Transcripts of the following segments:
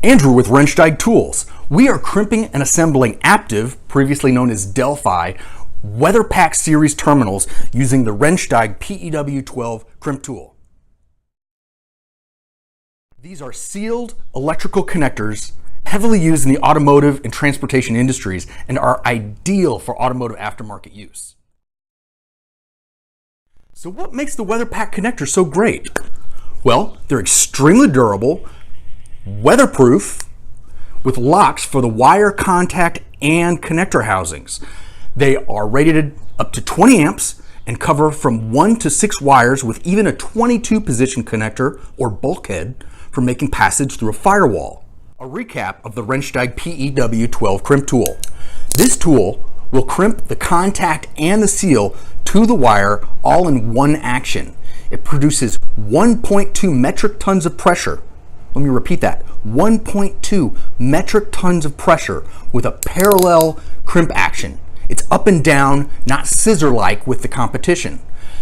Andrew with Rennsteig Tools. We are crimping and assembling Active, previously known as Delphi, WeatherPack series terminals using the Rennsteig PEW12 crimp tool. These are sealed electrical connectors heavily used in the automotive and transportation industries and are ideal for automotive aftermarket use. So what makes the WeatherPack connector so great? Well, they're extremely durable, weatherproof, with locks for the wire contact and connector housings. They are rated up to 20 amps and cover from 1 to 6 wires with even a 22 position connector or bulkhead for making passage through a firewall. A recap of the Rennsteig PEW12 crimp tool. This tool will crimp the contact and the seal to the wire all in one action. It produces 1.2 metric tons of pressure. Let me repeat that, 1.2 metric tons of pressure with a parallel crimp action. It's up and down, not scissor-like with the competition.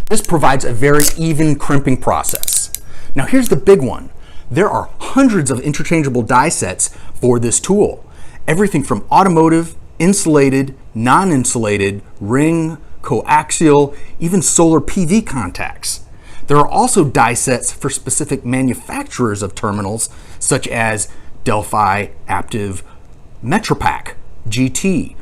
This provides a very even crimping process. Now here's the big one. There are hundreds of interchangeable die sets for this tool. Everything from automotive, insulated, non-insulated, ring, coaxial, even solar PV contacts. There are also die sets for specific manufacturers of terminals, such as Delphi, Active, MetroPack, GT,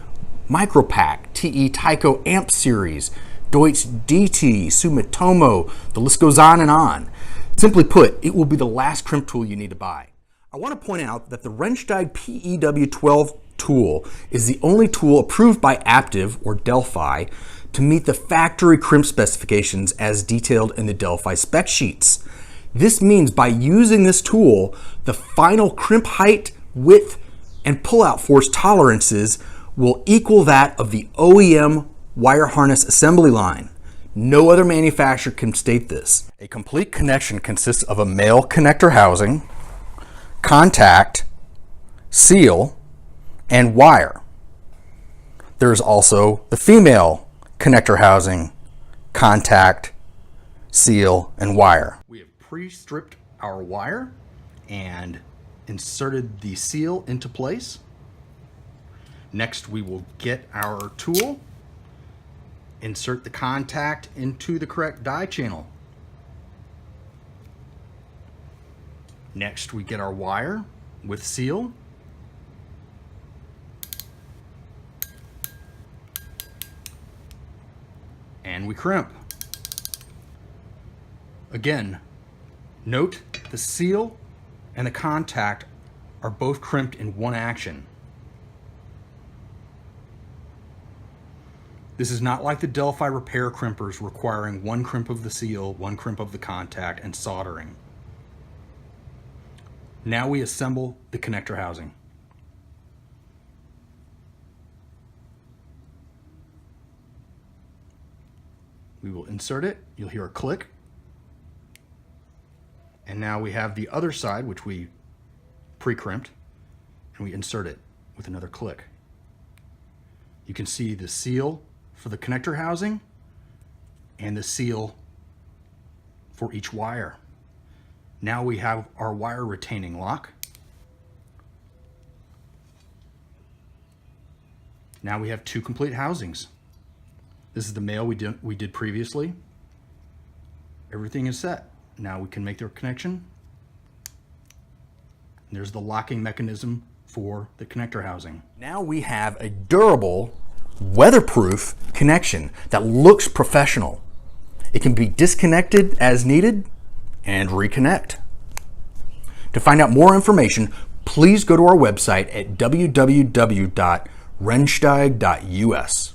MicroPack, TE Tyco Amp Series, Deutsch DT, Sumitomo, the list goes on and on. Simply put, it will be the last crimp tool you need to buy. I want to point out that the Rennsteig PEW12 tool is the only tool approved by Active or Delphi to meet the factory crimp specifications as detailed in the Delphi spec sheets. This means by using this tool, the final crimp height, width, and pullout force tolerances will equal that of the OEM wire harness assembly line. No other manufacturer can state this. A complete connection consists of a male connector housing, contact, seal, and wire. There's also the female connector housing, contact, seal, and wire. We have pre-stripped our wire and inserted the seal into place. Next, we will get our tool, insert the contact into the correct die channel. Next, we get our wire with seal. And we crimp. Again, note the seal and the contact are both crimped in one action. This is not like the Delphi repair crimpers requiring one crimp of the seal, one crimp of the contact, and soldering. Now we assemble the connector housing. We will insert it, you'll hear a click. And now we have the other side, which we pre-crimped, and we insert it with another click. You can see the seal for the connector housing and the seal for each wire. Now we have our wire retaining lock. Now we have two complete housings. This is the male we did previously. Everything is set. Now we can make their connection. And there's the locking mechanism for the connector housing. Now we have a durable, weatherproof connection that looks professional. It can be disconnected as needed and reconnect. To find out more information, please go to our website at www.rennsteig.us.